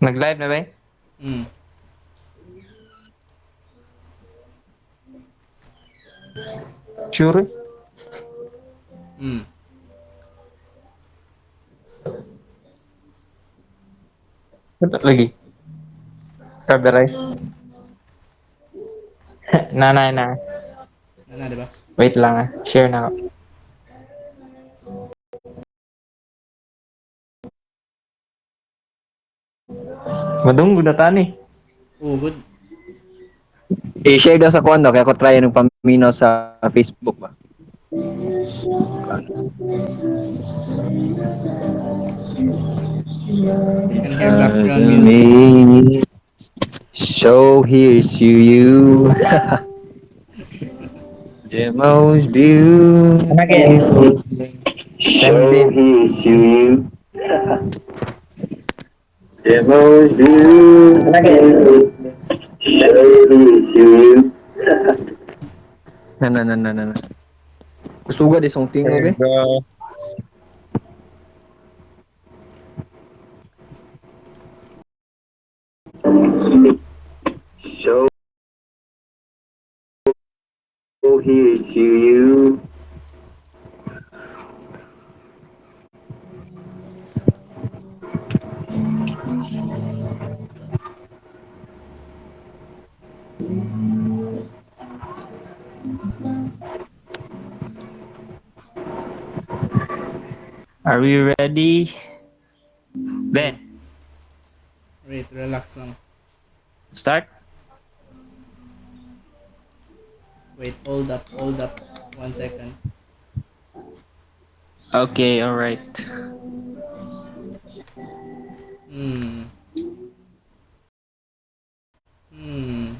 Nag-live na ba? Mm. Sure? Mm. Dapat lagi. Kaberay. Na. Ano, di ba? Wait lang ah. Share na ako. Madunggo na tani. Oh, good. I-share daw sa kondo, kaya ko try ng paminaw sa Facebook ba. You can hear background music. Me, so here's to you, the most Anak ya? beautiful thing. So 17. here's to you, the most beautiful thing. So here's to you. Na. Kusuga di song tingog There you eh. go. So here's to you. Are we ready? Wait. Ben, Wait, relax lang. start? Wait, hold up, hold up. 1 second. Okay, alright. Hmm. Hmm.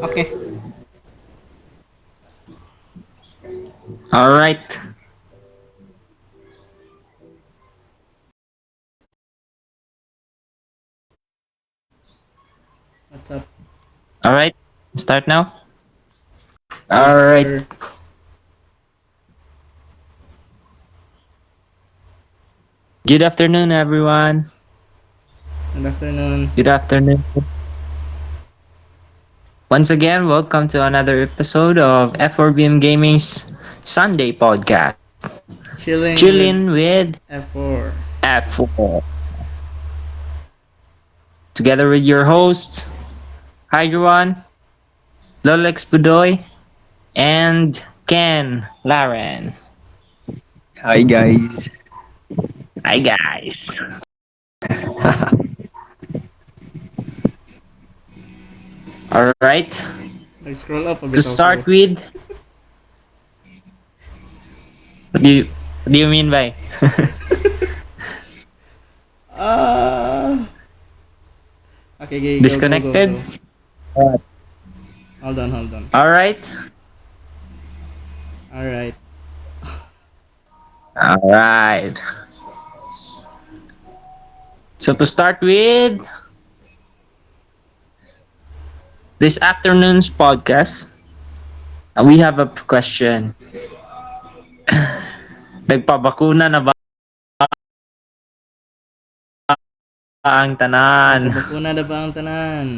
Okay. Alright. What's up? Alright. Start now? Yes, Alright. sir. Good afternoon, everyone. Good afternoon. Good afternoon. Once again, welcome to another episode of F4BM Gaming's Sunday podcast. Chilling with Chillin with F4. F4. Together with your hosts, Hydroan, Lolxsbudoy, and KenLarren. Hi guys. Hi, guys. Alright. Nag-scroll up a To bit start ako. with, what do you mean by? Ah. Okay, okay, go, go, go, Disconnected? go. Hold on, hold on. Alright. Alright. Alright. So to start with this afternoon's podcast, we have a question. Nagpabakuna na ba ang tanan? Nagpabakuna na ba ang tanan?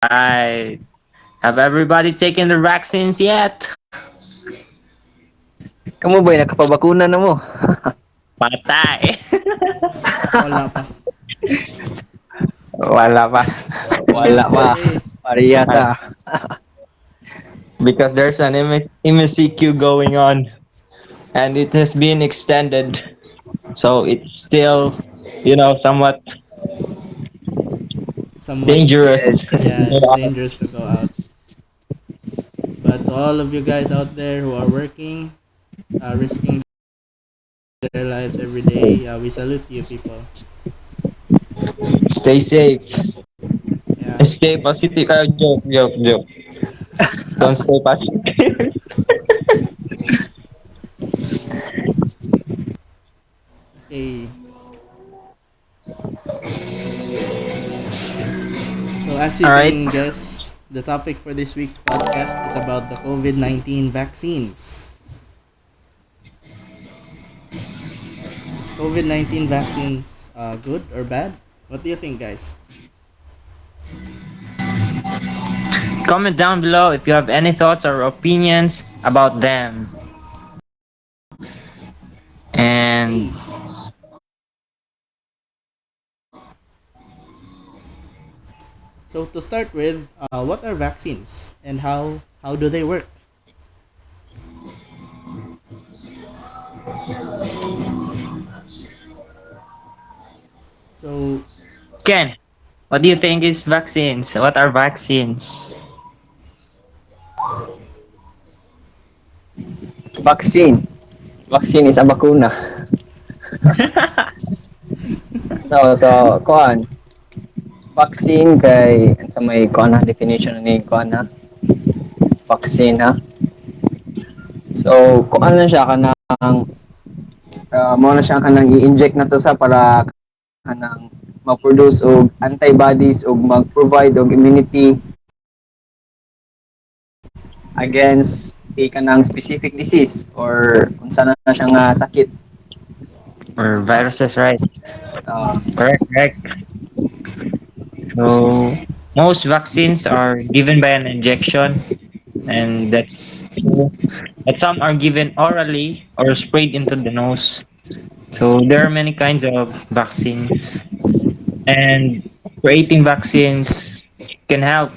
Alright. Have everybody taken the vaccines yet? Kamu ba nakapabakuna na mo? Patay. Wala pa. Wala pa. Wala pa. Eh, Pariyata. Because there's an MSCQ going on and it has been extended. So it's still, somewhat somewhat, Dangerous. Yes. yeah, it's dangerous to go out. But to all of you guys out there who are working, risking their lives every day, we salute you, people. Stay safe. Yeah. Stay positive. Joke, joke, joke. Don't stay positive. Okay. So as you All right. can guess, the topic for this week's podcast is about the COVID-19 vaccines. Is COVID-19 vaccines good or bad? What do you think, guys? Comment down below if you have any thoughts or opinions about them. And Okay. So to start with, what are vaccines and how do they work? So Ken, what do you think is vaccines? What are vaccines? Vaccine. Vaccine is a bakuna. So, kuan. Vaccine kay sa may kuan na definition ni kuan na vaccine ha. So, kuan na siya kanang mo na siya kanang i-inject na to sa para kanang mag-produce og antibodies og mag-provide og immunity against a kanang specific disease or kung saan na siya nga sakit. Or viruses, right? Uh, Correct, correct. So most vaccines are given by an injection, and that's true. But some are given orally or sprayed into the nose. So there are many kinds of vaccines, and creating vaccines can help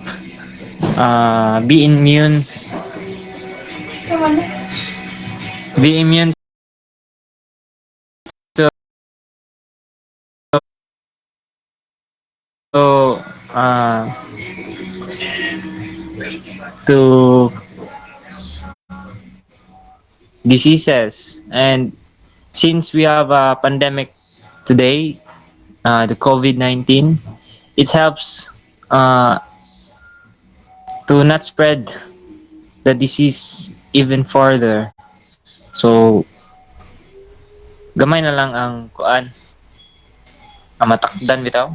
be immune, be immune to uh, to diseases. And since we have a pandemic today, the COVID-19, it helps uh, to not spread the disease even further. So gamay na lang ang kuan, ang matakdan bitaw.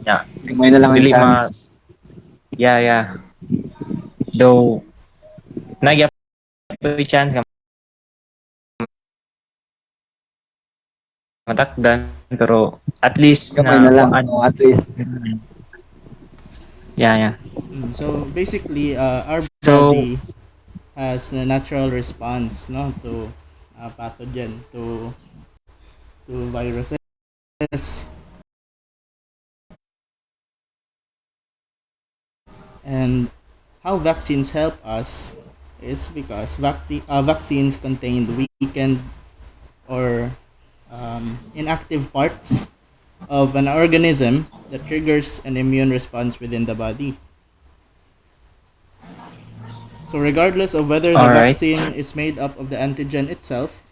Yeah, gamay na lang ang dili ma chance. yeah, yeah. Though nagyap chance nga matakdan, pero at least Gamay na na lang. kuan. Oh, at least. Yeah, yeah. so basically, our So body has a natural response, no, to pathogen, to viruses, and how vaccines help us is because vaccines contain weakened or inactive parts of an organism that triggers an immune response within the body. So, regardless of whether the all right. vaccine is made up of the antigen itself,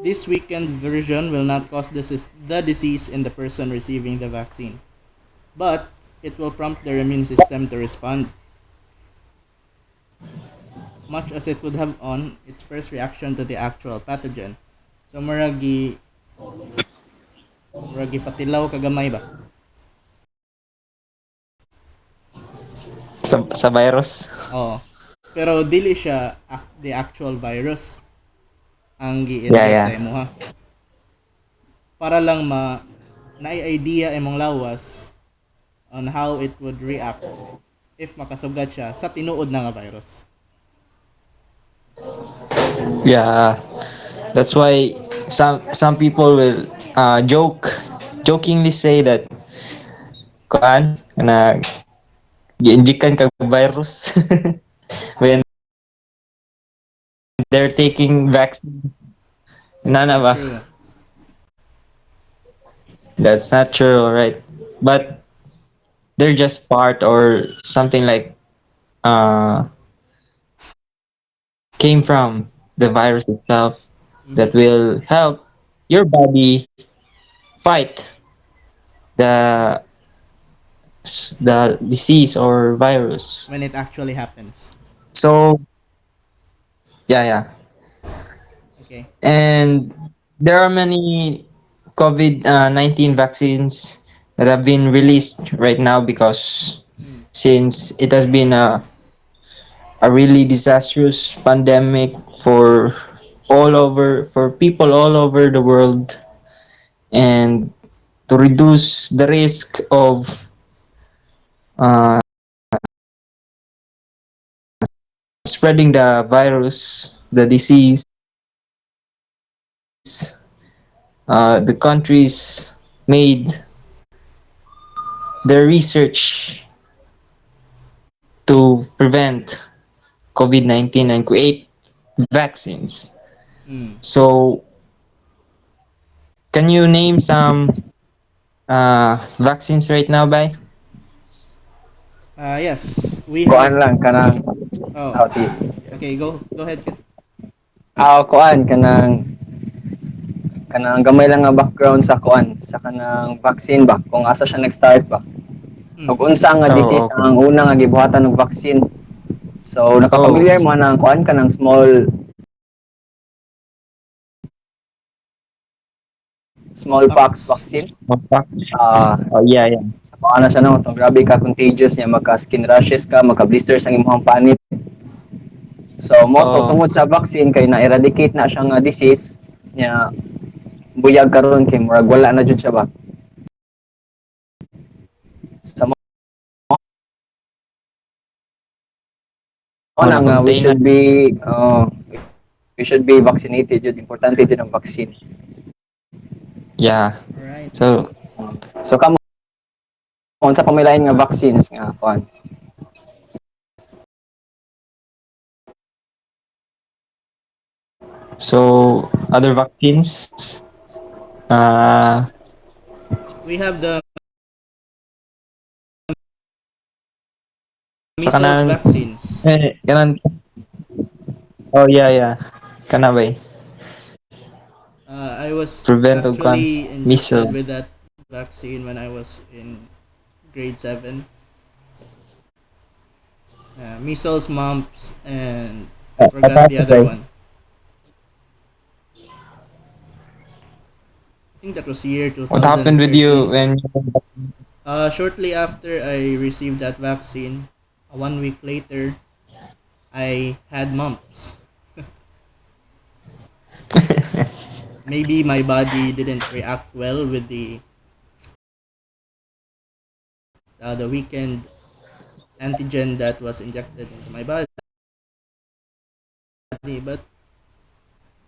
this weakened version will not cause the disease in the person receiving the vaccine, but it will prompt their immune system to respond, much as it would have on its first reaction to the actual pathogen. So, muragi patilaw kagamay ba? Sa virus. Oo. Pero dili siya the actual virus ang Yeah, gi-inject sa yeah. imo ha. Para lang na-idea imong lawas on how it would react if makasugad siya sa tinuod na nga virus. Yeah. That's why some people will jokingly say that kuan na gi-injectan kag virus when they're taking vaccine. That's Nana not ba? true. That's not true, right? But they're just part or something like came from the virus itself Mm-hmm. that will help your body fight the the disease or virus. When it actually happens. So yeah, yeah. Okay. And there are many COVID-19 vaccines that have been released right now because Mm. since it has been a really disastrous pandemic for for people all over the world, and to reduce the risk of uh, spreading the virus, the disease, the countries made their research to prevent COVID-19 and create vaccines. Mm. So, can you name some vaccines right now, Bay? Yes, we Kuan have. lang kanang Oh, sige. okay. Go ahead, Ken. Kuan kanang gamay lang nga background sa kuan sa kanang vaccine ba kung asa siya nag-start ba. Mm. Ug unsa nga Oh, disease okay. ang una nga gibuhatan og vaccine. So Oh, nakapamilyar mo nang kuan kanang smallpox Smallpox. vaccine. smallpox. Ah, Oh, yeah, yeah. ano siya no, itong grabe ka contagious niya, magka skin rashes ka, magka blisters ang imong panit. So mo to Oh, tungod sa vaccine kay na-eradicate na siyang disease nya buyag karon kay murag wala na jud siya ba. Sa mo oh, na nga na-contain na. we should be vaccinated jud, importante jud ang vaccine. Yeah. All right. So, So kamo unsa pamilain nga vaccines nga kuan. other vaccines, uh, We have the sa measles kanang, vaccines. kanang, oh, yeah, yeah. Kana ba? I was Prevent og kan actually injected missile. with that vaccine when I was in grade 7. Measles, mumps, and I What forgot the happened, other ba? one. I think that was year What happened with you 2013. when Shortly after I received that vaccine, 1 week later, I had mumps. Maybe my body didn't react well with the weekend antigen that was injected into my body, but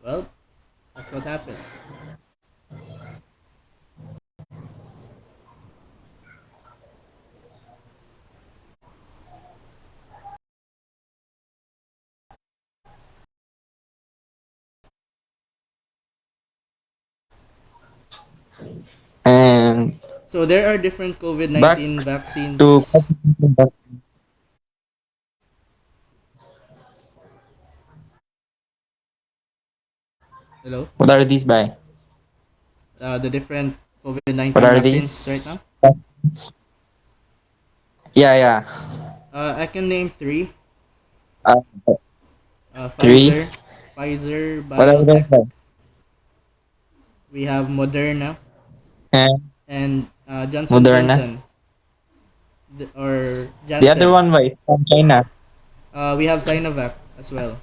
well, that's what happened. and So there are different COVID back 19 to vaccines. Hello? what are these by? The different COVID What 19 are vaccines right these? now. Yeah, yeah. I can name three: Uh, three. Pfizer, Pfizer, What are those BioNTech. by? We have Moderna And and Johnson Moderna. Johnson or The other Janssen. one by from China. We have Sinovac as well,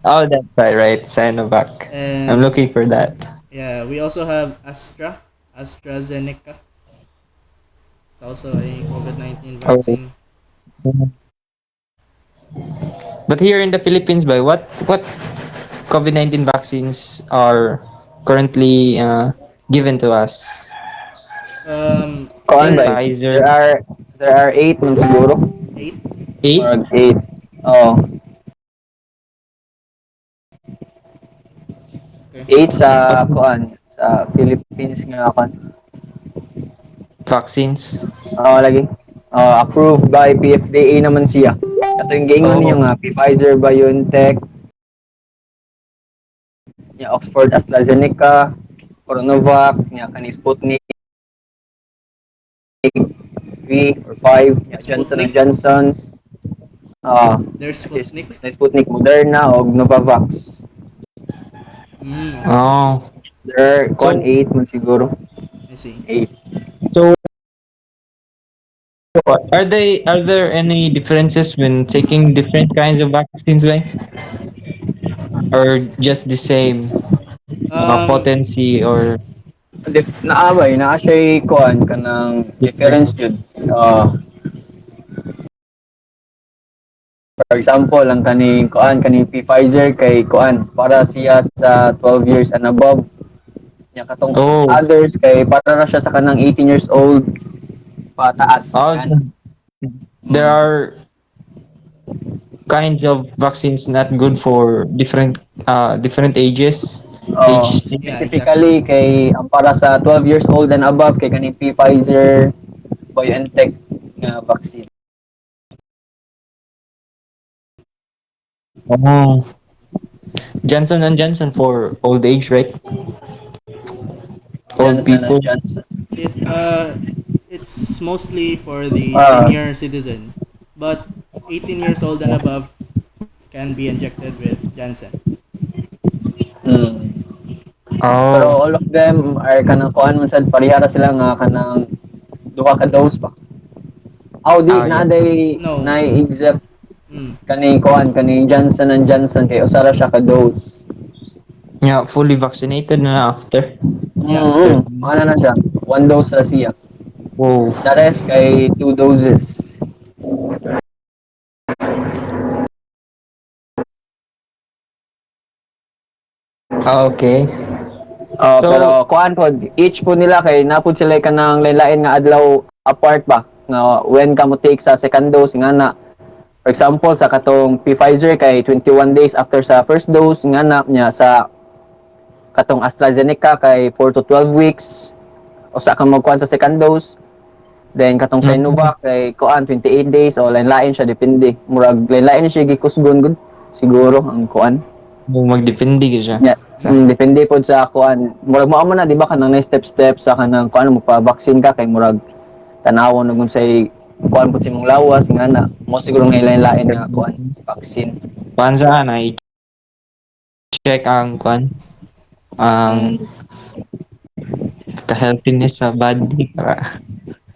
Oh, that's right. Sinovac. I'm and looking for that. yeah, we also have AstraZeneca. It's also a COVID 19 Oh. vaccine. But here in the Philippines, by what COVID-19 vaccines are currently given to us? Kuan There ba? are Pfizer There are there are 8 man siguro. 8. 8. Murag 8. Oh, Okay. 8 sa kuan sa Philippines nga kuan. Vaccines. Oo lagi. approved by PFDA naman siya. Kato yung giingon ninyo Oh, nga, Pfizer, BioNTech, nya Oxford, AstraZeneca, Coronavac, nya kani Sputnik V or 5, nya Johnson and Sputnik. Johnson's, There's is Sputnik. na Sputnik, Moderna, o Novavax. Okay. oh. There, kuan So, 8 man siguro. I see. 8. so are there any differences when taking different kinds of vaccines, like, or just the same Um, potency or Naabay, naa siya'y kuan kanang difference difference? yun. For example, ang kaning Pfizer kay kuan para siya sa 12 years and above. Nya katong Oh, others kay para na siya sa kanang 18 years old pataas oh, ana. there Mm. are kinds of vaccines not good for different ages. Oh, Age. yeah, exactly. specifically kay ang para sa 12 years old and above kay kaning Pfizer BioNTech nga vaccine. Oh, Johnson and Johnson for old age, right? Old Johnson and people. Johnson. It it's mostly for the Ah, senior citizen, but 18 years old and above can be injected with Janssen. mm. Pero Oh, all of them are kanang kuan man sad parehara sila nga kanang duha ka dose pa. Aw di ah, na yeah, day No. na exact Mm. kani kuan kani Johnson and Johnson kay usara siya ka dose. yeah. Fully vaccinated na after Yeah. after. Ano na siya? One dose ra siya. Oh, The rest kay two doses. okay. So, Pero kuan pod each po nila kay napud sila kanang lain-lain nga adlaw apart ba nga when ka mo take sa second dose nga na. For example sa katong Pfizer kay 21 days after sa first dose nga na niya sa katong AstraZeneca kay 4 to 12 weeks usa ka magkuan sa second dose. Then katong mm, Sinovac kay kuan 28 days o lain-lain siya depende. Murag lain-lain siya gikusgon gud siguro ang kuan. magdepende ka siya. Yeah, Sa, depende po sa kuan. Murag mao man na di ba kanang next step sa kanang kuan mo pa vaccine ka kay murag tanawon ug say kuan pud si mong lawas nga na mo siguro nga lain-lain nga kuan vaccine. kuan sa na i-check ang kuan ang Mm. ka-healthiness sa body para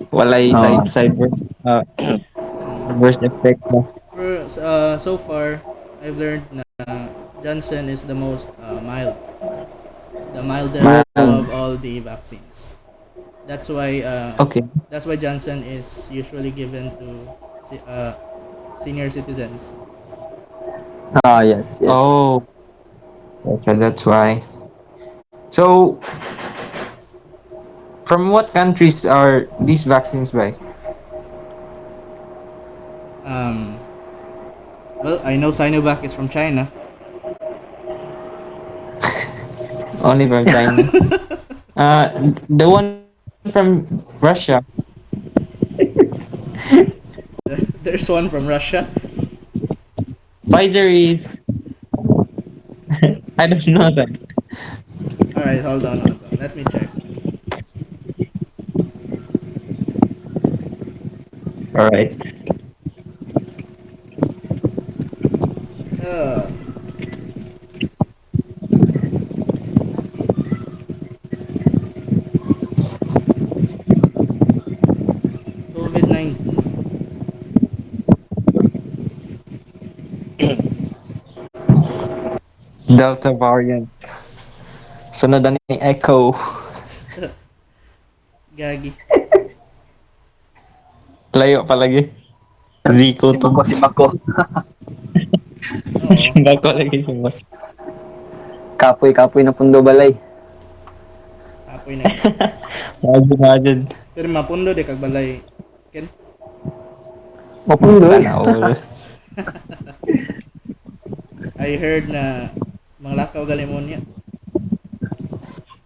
walay Oh. Mm. adverse effects na. So far, I've learned na Janssen is the most mild, the mildest Mm. of all the vaccines. That's why Okay. Janssen is usually given to senior citizens. Yes, yes. Oh, so that's why. So, from what countries are these vaccines by? Um, well, I know Sinovac is from China. Only from China. The one from Russia, There's one from Russia. Pfizer is I don't know that. All right, hold on. Let me check. All right. Uh, COVID-19. Delta variant. Sunod na ni Echo. Gagi. Layo palagi. Zico Si to. Bako, si Bako. Oo. Bako lagi si boss. Kapoy-kapoy na pundo balay. Apoy na gid. Imagine. Pero mapundo de kag balay. Ken. Mapundo eh. Sana all. I heard na manglakaw galimon niya.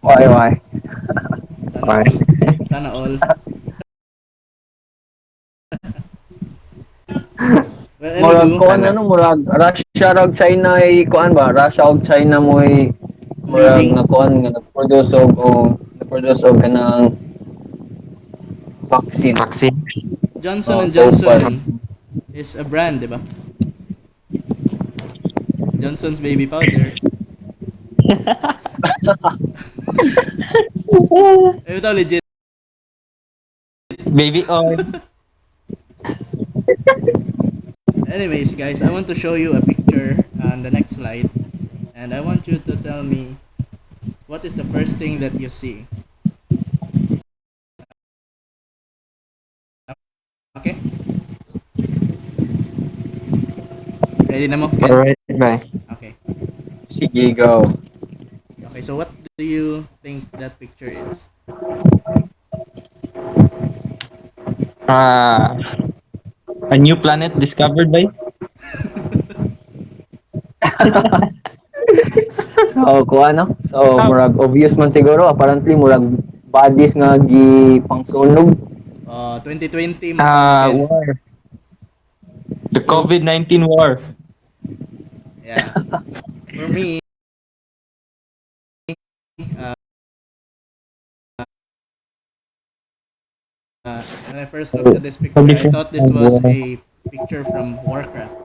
Why? Sana Why? all. Sana all. Well, Murag anywho, kuan Ano? ano, murag Russia rag China ay kuan ba? Russia ug China mo'y murag leading na kuan nga nag-produce og kanang vaccine. Vaccine? Johnson Oh, and so far. Johnson is a brand, di ba? Johnson's baby powder. Eh, ito legit. Baby oil. Anyways, guys, I want to show you a picture on the next slide, and I want you to tell me what is the first thing that you see. Okay? Ready na mo, Ken? Alright, bye. Okay. Sige, go. Okay, so what do you think that picture is? Ah, a new planet discovered by? So, kuan no? So, Ah, murag obvious man siguro. Apparently, murag bodies nga gi pangsunog. 2020 makaon Ken. war. The Hmm? COVID-19 war. Yeah. For me, uh, when I first looked at this So picture, I different thought this kind of was war. a picture from Warcraft.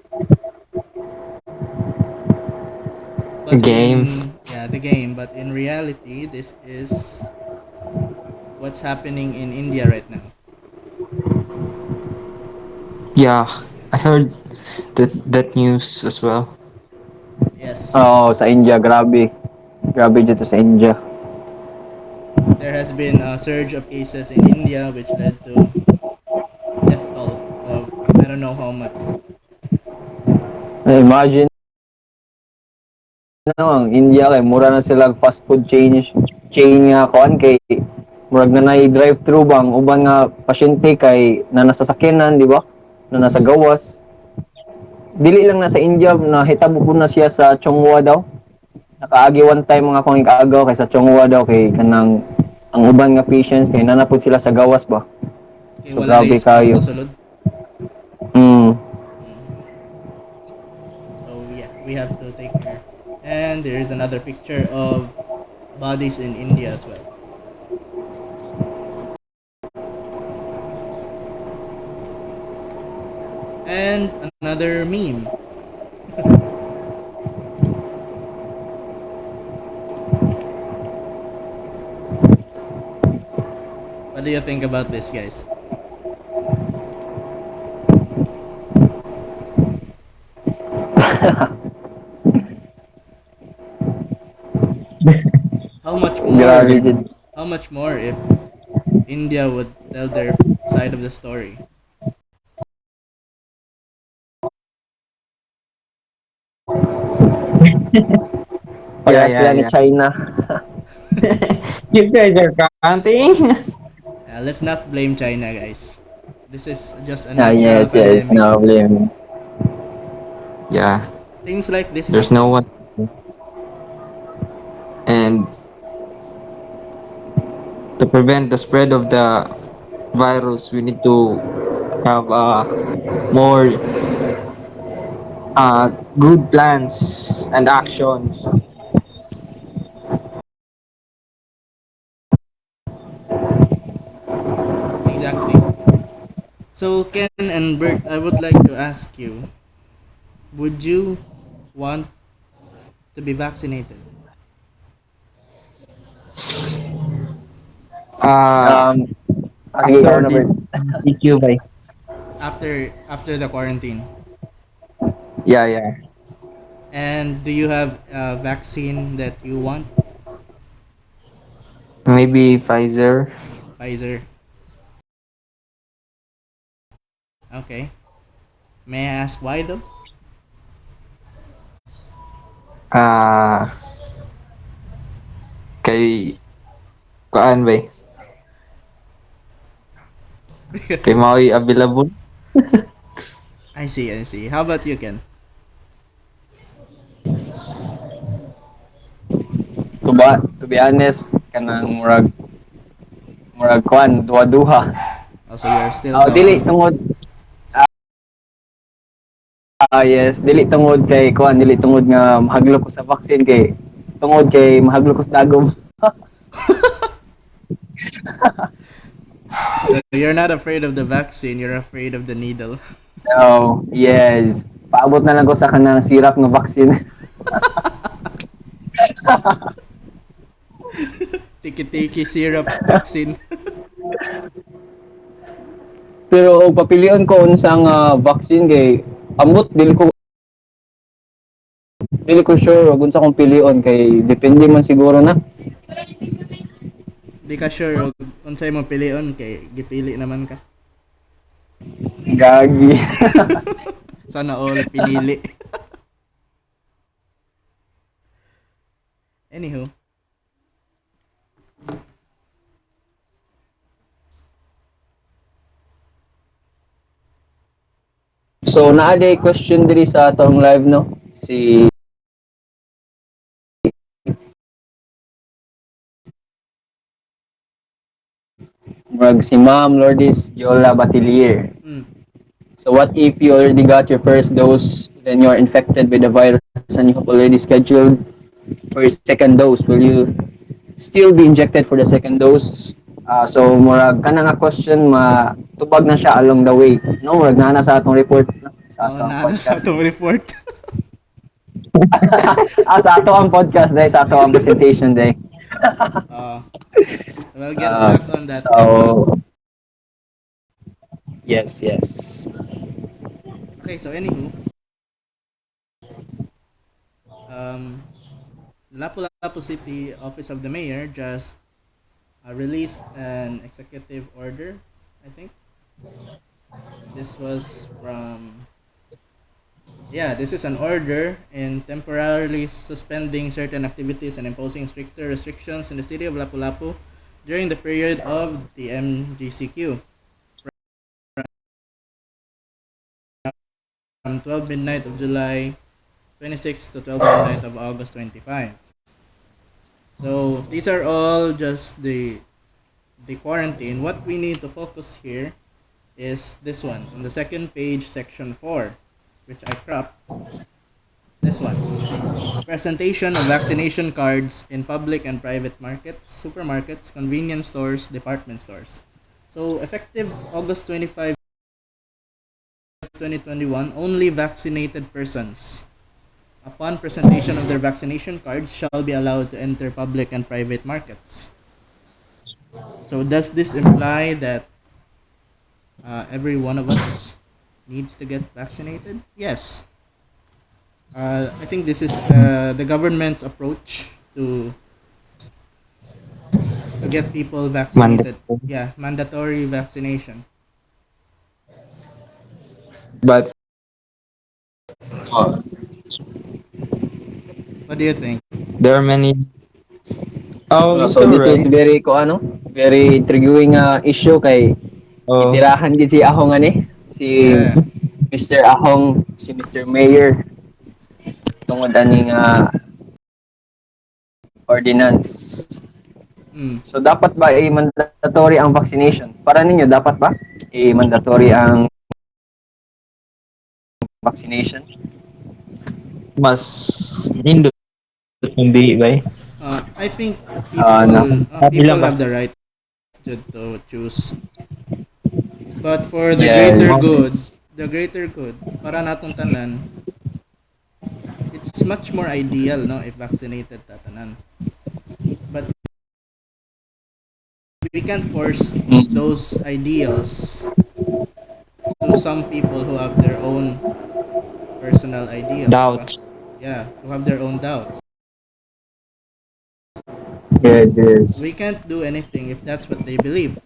But Game. the game, but in reality, this is what's happening in India right now. Yeah, I heard that news as well. Yes, Oh, sa India, grabe. Grabe dito sa India. there has been a surge of cases in India, which led to death toll of I don't know how much. Imagine no, ang India kay mura na sila fast food chain nga kuan kay murag na nay drive-thru bang uban nga pasyente kay na nasa sakyanan, di ba? Na nasa gawas. Dili lang na sa India na hitabo po na siya sa Chonghua daw. Nakaagi one time mga kong ikaagaw kay sa Chonghua daw kay kanang ang uban nga patients kay nanapod sila sa gawas ba. Okay, So wala grabe respawn sa kayo. sulod. Mm. Mm. So yeah, we have to take care. And there is another picture of bodies in India as well. And another meme. What do you think about this, guys? How much Grabe more? jud. How much more if India would tell their side of the story? Yeah, Parehas yeah, sila ni yeah. China. You guys are counting? Let's not blame China, guys. This is just a Ah, natural yes, yes, pandemic. no blame. Yeah, Things like this there's no happen. one. And to prevent the spread of the virus, we need to have more good plans and actions. Exactly. So, Ken and Bert, I would like to ask you, would you want to be vaccinated Uh, Um, sige, ikaw After na, this Bert. CQ by. after the quarantine? Yeah, yeah. And do you have a vaccine that you want? Maybe Pfizer. Pfizer. Okay. May I ask why though? Ah, kay kuan ba? Kay mao'y available. I see, I see. How about you, Ken? To be honest, kanang murag kuan duha-duha. Also, you're still Oh, dili doubting. tungod Yes, dili tungod kay kuan, dili tungod nga mahaglo ko sa vaccine kay tungod kay mahaglo ko sa dagom. So you're not afraid of the vaccine, you're afraid of the needle. Oh, yes. Paabot na lang ko sa kanang sirap nga vaccine. Tiki-tiki syrup vaccine. Pero og papilion ko unsang vaccine kay ambot dili ko sure og unsa kong pilion kay depende man siguro na. Di ka sure og unsay mo pilion kay gipili naman ka. Gagi. Sana all pinili. Anywho, So naa day question diri sa atong live no. Si si Ma'am Lourdes Yola Batilier. mm, So what if you already got your first dose, then you're infected with the virus and you have already scheduled for your second dose? Will you still be injected for the second dose? So murag kana nga question matubag na siya along the way. No, murag na sa atong report no? Sa oh, atong nana sa podcast. atong report. Sa ato ang podcast day, sa ato ang presentation day. uh, we'll get back on that later. So yes, yes. Okay, so anywho, Lapu-Lapu City Office of the Mayor just released an executive order, I think. This was from this is an order in temporarily suspending certain activities and imposing stricter restrictions in the city of Lapu-Lapu during the period of the MGCQ from 12 midnight of July 26 to 12 midnight of August 25. So these are all just the quarantine. What we need to focus here is this one on the second page, section 4, which I cropped. This one. Presentation of vaccination cards in public and private markets, supermarkets, convenience stores, department stores. So, effective August 25, 2021, only vaccinated persons, upon presentation of their vaccination cards, shall be allowed to enter public and private markets. So, does this imply that every one of us needs to get vaccinated? Yes. I think this is the government's approach to get people vaccinated. Mandatory. Yeah, mandatory vaccination. But What do you think? there are many. Oh, it's So this is alright. very very intriguing issue kay Oh, gitirahan gid si Ahong ani si Yeah. Mr. Ahong si Mr. Mayor tungod ani nga ordinance. Mm. So dapat ba i-mandatory ang vaccination? Para ninyo dapat ba i-mandatory ang vaccination? mas nindot hindi ba? I think Na Sabi people lang ba? have the right to choose. But for yes. the greater good, para natong tanan, it's much more ideal, no, if vaccinated ta tanan. But we can't force those ideals to some people who have their own personal ideals, diba? Doubt. Yeah, who have their own doubts. Yes, We yes. can't do anything if that's what they believe,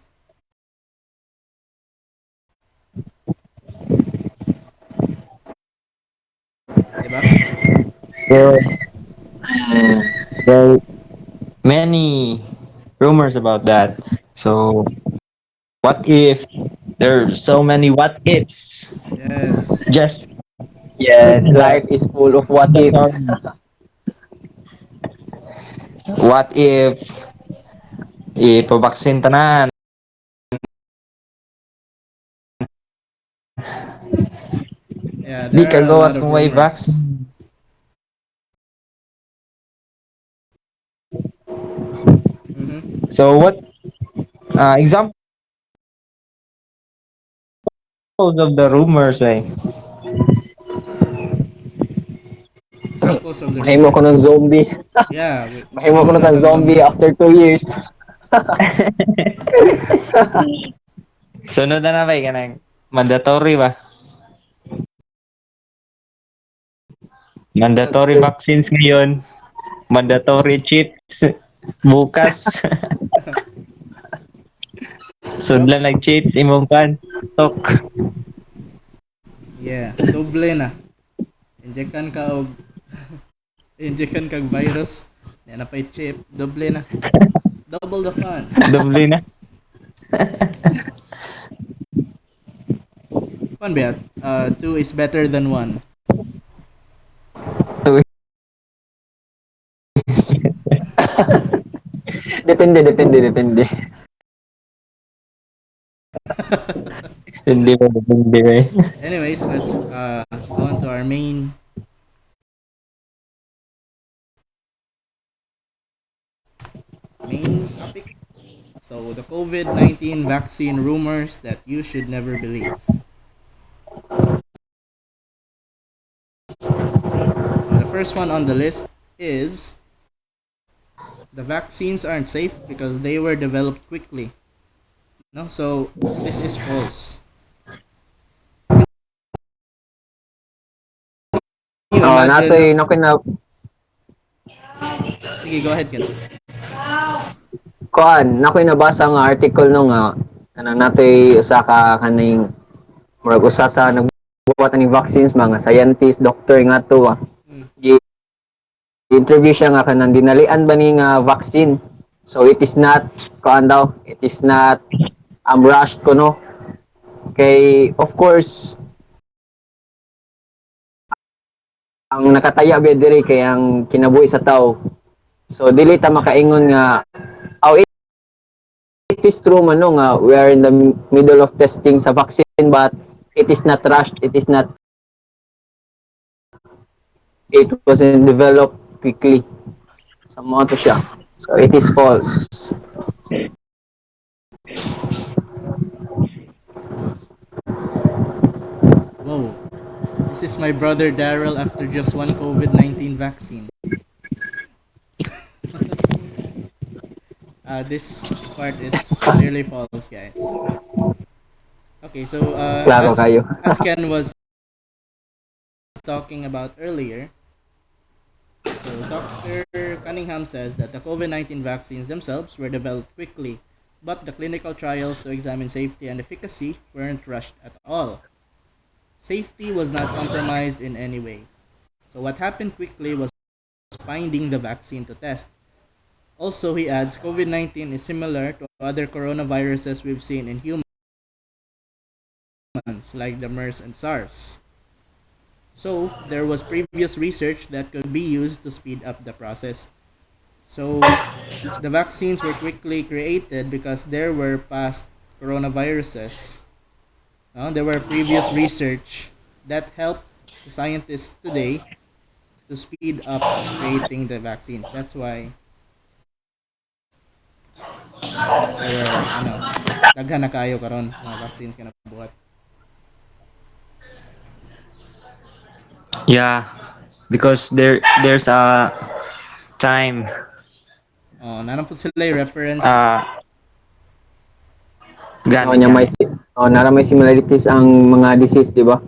diba? So, There are many rumors about that. So, what if there are so many what ifs? Yes. Just yes, the life is full of what ifs. mandatory. What if ipabaksin tanan? Yeah, Di there ka are a lot gawas of kung may rumors. vaccine. Mm-hmm. So what examples of the rumors, eh? Examples of the Mahimo ko ng rumors. zombie. Yeah, Mahimo ko mamulat ng ang zombie zombie. after 2 years. Sunod na ba kanang mandatory ba? Mandatory vaccines ngayon. Mandatory chips bukas. Yup. Sudlan nag-chips imong kan. Tok. Yeah, doble na. Injekan ka og injekan kag virus. Yan na pa'y chip, doble na. Double the fun. Doble na. Fun ba? Two is better than one. Two Depende. Hindi ba depende ba eh. Anyways, let's go on to our main topic. So, the COVID-19 vaccine rumors that you should never believe. So, the first one on the list is the vaccines aren't safe because they were developed quickly. No, so this is false. Can you Oh, imagine? natoy nakoy na Sige, go ahead, Ken. nakoy nabasa nga article no nga kanang natoy usa ka kaning murag usa sa nagbuhat ani vaccines mga scientist, doctor nga to. Mm. Interview siya nga kanang dinalian ba ni nga vaccine. So it is not kuan daw, it is not rushed ko no. Kay of course ang nakataya ba diri kay ang kinabuhi sa tao. So dili ta makaingon nga oh, it is true man no nga we are in the middle of testing sa vaccine but it is not rushed, it wasn't developed quickly. Sa mga to siya. So it is false. Whoa. This is my brother Daryl after just one COVID-19 vaccine. This part is clearly false, guys. Okay, so Klaro kayo. as Ken was talking about earlier, so Dr. Cunningham says that the COVID-19 vaccines themselves were developed quickly, but the clinical trials to examine safety and efficacy weren't rushed at all. Safety was not compromised in any way. So what happened quickly was finding the vaccine to test. Also, he adds, COVID-19 is similar to other coronaviruses we've seen in humans, like the MERS and SARS. So, there was previous research that could be used to speed up the process. So, the vaccines were quickly created because there were past coronaviruses. There were previous research that helped the scientists today to speed up creating the vaccines. That's why there were daghan na kayo karon mga vaccines ka nabuhat. Yeah, because there's a time Nanan po sila yung reference. uh Oh, gani nya may gani. nara may similarities ang mga disease, di ba?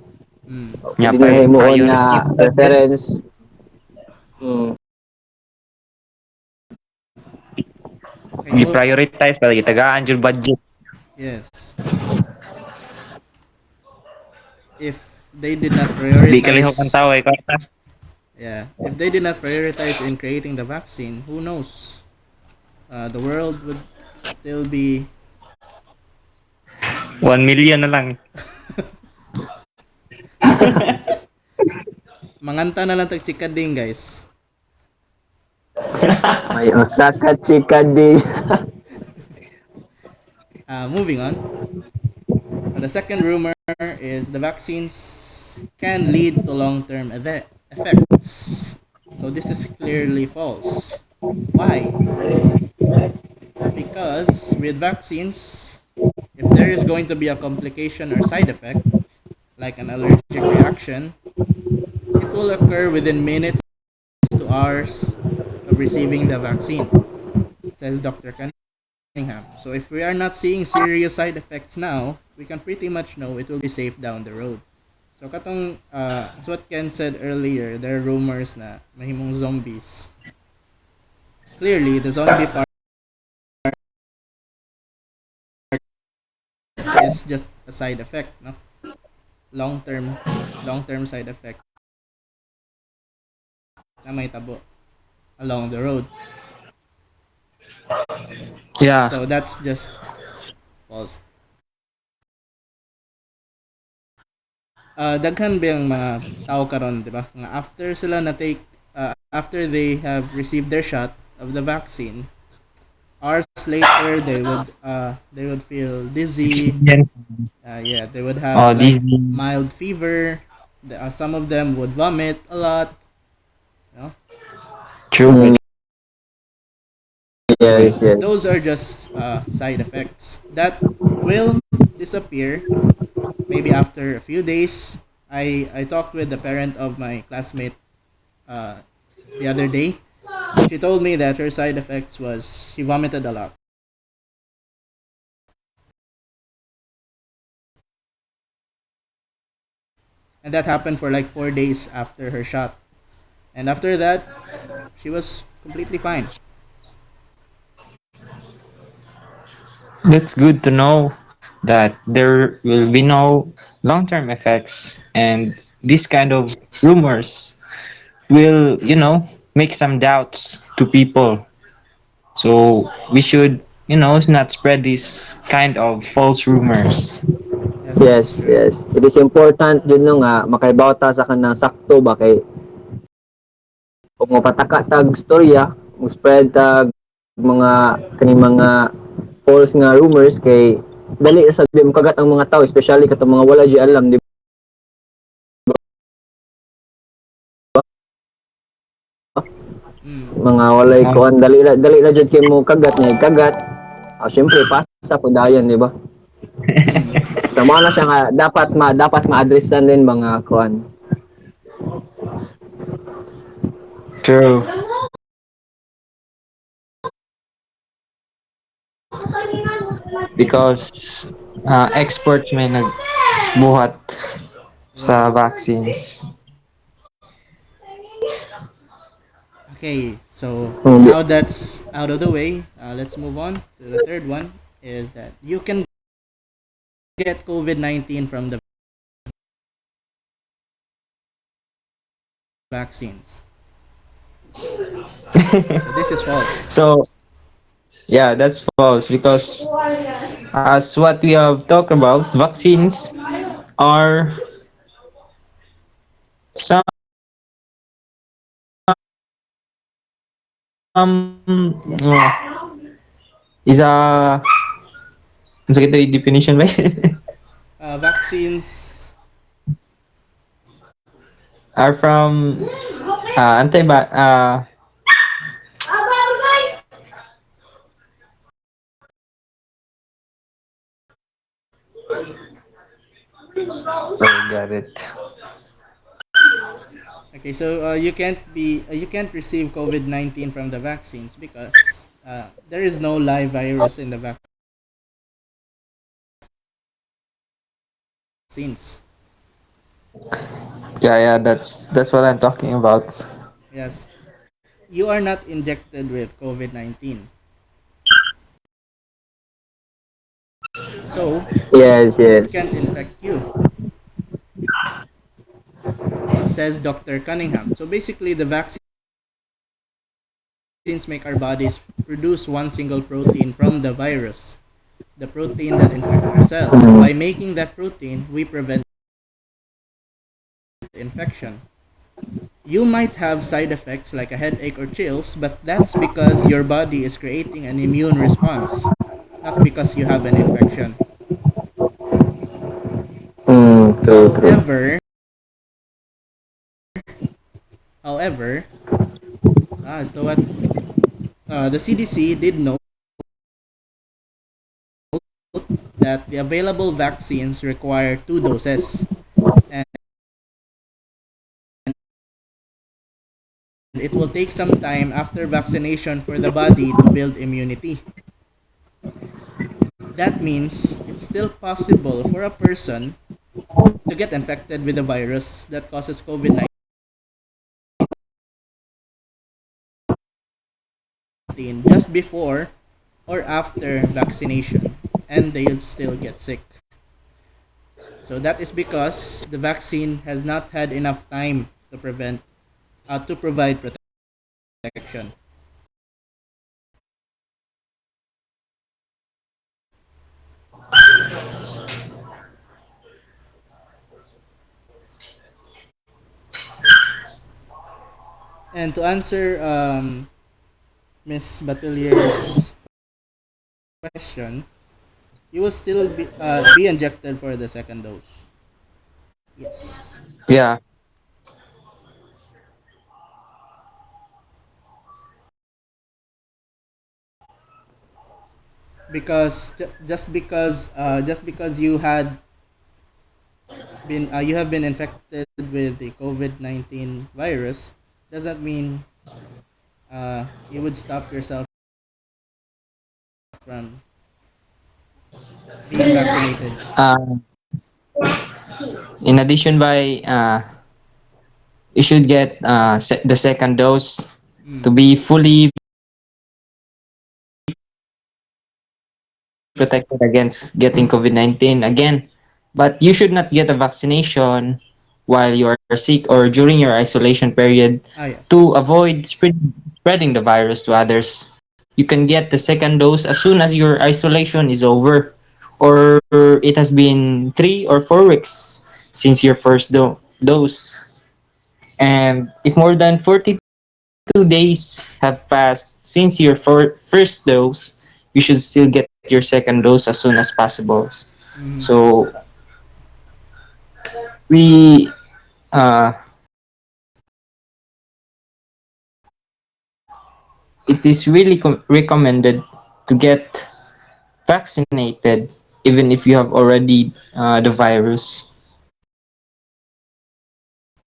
Mm. So, Nya pwede na himuon nga priority pa sad sir. reference. Mm. Okay, Gi-prioritize para gitagaan jud budget. yes. If they did not Di kalihok ang tao prioritize, eh kwarta. yeah, if they did not prioritize in creating the vaccine, who knows? The world would still be 1 million na lang. manganta na lang tag chikading, guys. May Osaka Chikadi. Moving on. The second rumor is the vaccines vaccines can lead to long-term effects. So this is clearly false. Why? Because with vaccines, if there is going to be a complication or side effect, like an allergic reaction, it will occur within minutes to hours of receiving the vaccine, says Dr. Cunningham. So if we are not seeing serious side effects now, we can pretty much know it will be safe down the road. So katong as what Ken said earlier, there are rumors na mahimong zombies. Clearly, the zombie part is just a side effect, no? Long-term long-term side effect na may tabo along the road. Yeah. So that's just false. Daghan ba yung mga tao karon, di ba? Nga after sila na take after they have received their shot of the vaccine, hours later they would feel dizzy. Experience. Yeah, they would have Oh, like Disney. mild fever. Some of them would vomit a lot. You know? True. Mm, yes, Those are yes. just side effects that will disappear maybe after a few days. I talked with the parent of my classmate uh, the other day. She told me that her side effects was she vomited a lot. And that happened for like 4 days after her shot. And after that, she was completely fine. That's good to know that there will be no long-term effects, and this kind of rumors will, make some doubts to people. So we should, not spread this kind of false rumors. Yes, that's Yes, true. yes. It is important yun no nga makaibaw ta sa kanang sakto ba kay ug mapataka tag storya, mo spread tag mga kani mga false nga rumors kay dali ra sad mo kagat ang mga tao especially katong mga wala di alam di ba? Mm. Mga walay Um, kuan dali ra jud kay mo kagat nga kagat. Syempre pasa po dayon di ba? Mm. Sa mo na siya nga dapat ma-address na din mga kuan. True. Because experts may nagbuhat sa vaccines. Okay, so Hmm, now that's out of the way. Let's move on to the third one. Is that you can get COVID-19 from the vaccines. So this is false. So yeah, that's false because as what we have talked about, vaccines are some is a ano sa kita definition ba? Vaccines. Are from I got it. Okay, so you can't receive COVID-19 from the vaccines because there is no live virus in the vaccines. Yeah, that's what I'm talking about. Yes, you are not injected with COVID-19, so yes, it can't yes. infect you, says Dr. Cunningham. So basically, the vaccines make our bodies produce one single protein from the virus, the protein that infects our cells. So by making that protein, we prevent the infection. You might have side effects like a headache or chills, but that's because your body is creating an immune response, not because you have an infection. True, true. However, However, as to what the CDC did note that the available vaccines require 2 doses, and it will take some time after vaccination for the body to build immunity. That means it's still possible for a person to get infected with the virus that causes COVID-19 just before or after vaccination, and they'll still get sick. So that is because the vaccine has not had enough time to provide protection. And to answer Miss Batelier's question, you will still be injected for the second dose. Yes, Yeah. because just because you have been infected with the COVID-19 virus doesn't mean you would stop yourself from being vaccinated. Uh, in addition, you should get the second dose to Mm. be fully protected against getting COVID-19 again. But you should not get a vaccination while you are sick or during your isolation period Ah, yes. to avoid spreading the virus to others. You can get the second dose as soon as your isolation is over, or it has been 3 or 4 weeks since your first dose. And if more than 42 days have passed since your first dose, you should still get your second dose as soon as possible. Mm. So we it is really recommended to get vaccinated even if you have already the virus Mm.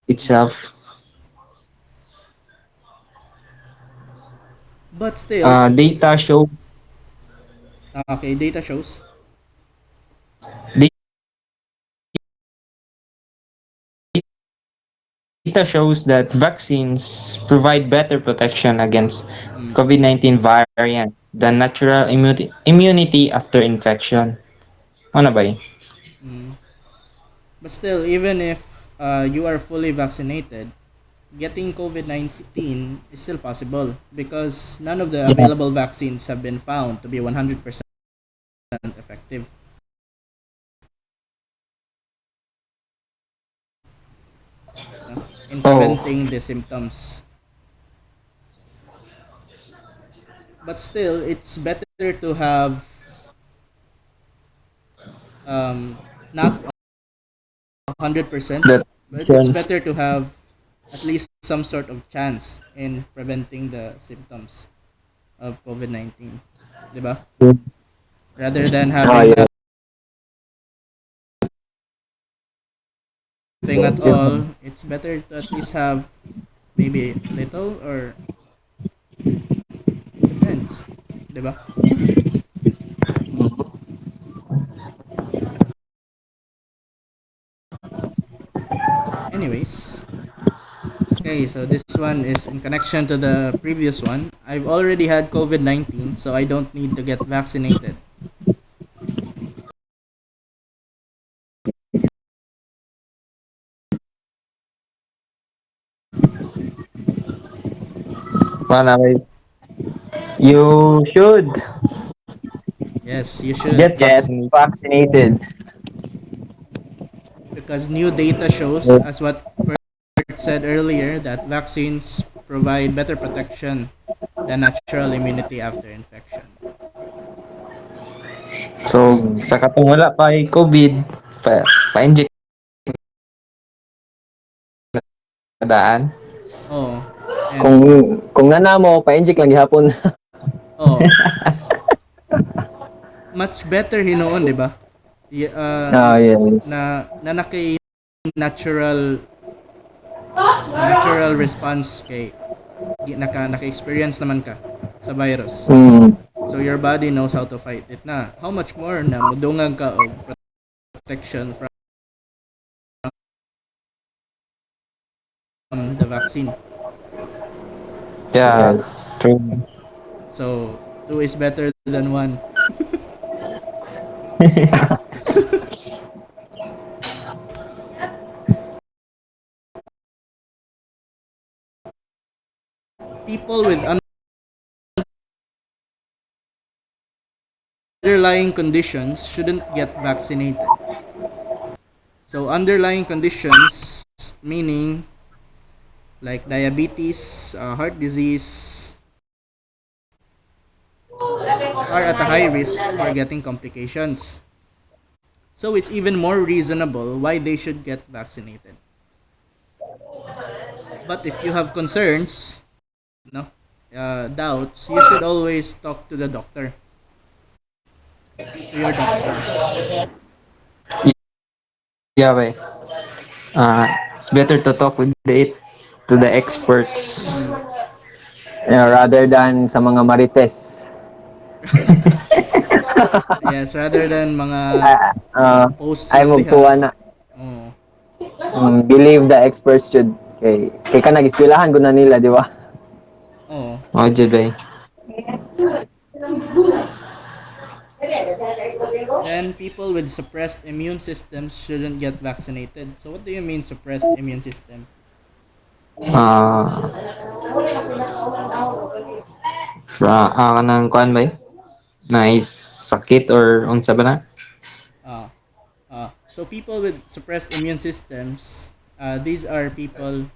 itself. But still, Data show okay, data shows. data shows that vaccines provide better protection against Mm. COVID-19 variant than natural immunity after infection. Ano ba yun? Mm. But still, even if you are fully vaccinated, getting COVID-19 is still possible because none of the Yeah. available vaccines have been found to be 100% effective, no, in Oh, preventing the symptoms. But still, it's better to have not 100%, that but it's question. better to have at least some sort of chance in preventing the symptoms of COVID-19, 'di ba? Rather than Ah, having yes. nothing at all, it's better to at least have maybe a little or depends, 'di ba? Anyways, okay, so this one is in connection to the previous one. I've already had COVID-19, so I don't need to get vaccinated. Manaway. You should Yes, you should, get Get vaccinated. vaccinated. because new data shows, So, as what Bert said earlier, that vaccines provide better protection than natural immunity after infection. so sa katong wala pa ay COVID, pa-inject na daan. Oo. Kung And kung nana mo, pa-inject lang gihapon. oh, much better hinoon, 'di ba? Yes. Na nakay natural natural response kay naka-experience naman ka sa virus. Mm. So your body knows how to fight it na. How much more na mudungag ka og protection from the vaccine. Yeah, Yes. true. So two is better than one. People with underlying conditions shouldn't get vaccinated. So underlying conditions meaning like diabetes, heart disease are at a high risk for getting complications. So it's even more reasonable why they should get vaccinated. But if you have concerns, no, doubts, you should always talk to the doctor, to your doctor. Yeah, way. It's better to talk with to the experts. Mm. Yeah, rather than sa mga marites. Yes, rather than mga Ah, posts ay lang diha. magtuwa na. Oh, Believe the experts should. Kay ka nag-eskwelahan ko na nila, di ba? oh. Oh, Jud, way. Then people with suppressed immune systems shouldn't get vaccinated. So what do you mean suppressed immune system? Ah, kanang kuan ba? Nice sakit or unsa ba na? Uh, so people with suppressed immune systems, these are people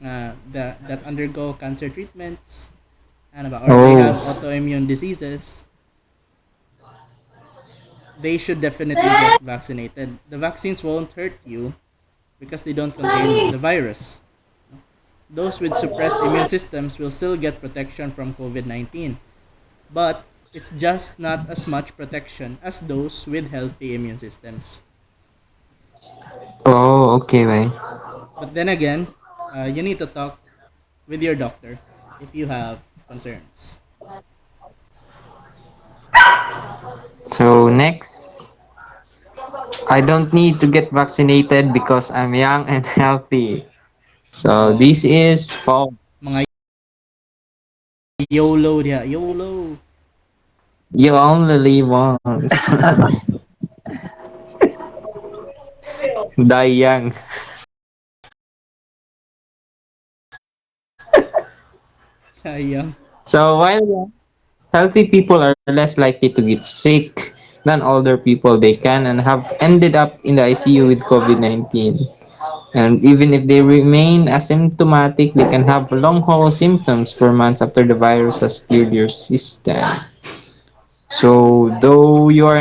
that undergo cancer treatments, ano ba, or they Oh, have autoimmune diseases. They should definitely get vaccinated. The vaccines won't hurt you because they don't contain the virus. Those with suppressed immune systems will still get protection from COVID-19, but it's just not as much protection as those with healthy immune systems. oh, okay, way. But then again, you need to talk with your doctor if you have concerns. So next, I don't need to get vaccinated because I'm young and healthy. So Oh, this is false. mga YOLO diya, YOLO. You only live once. Die young. Sayang. So while healthy people are less likely to get sick than older people, they can and have ended up in the ICU with COVID-19. And even if they remain asymptomatic, they can have long haul symptoms for months after the virus has cleared your system. So though you're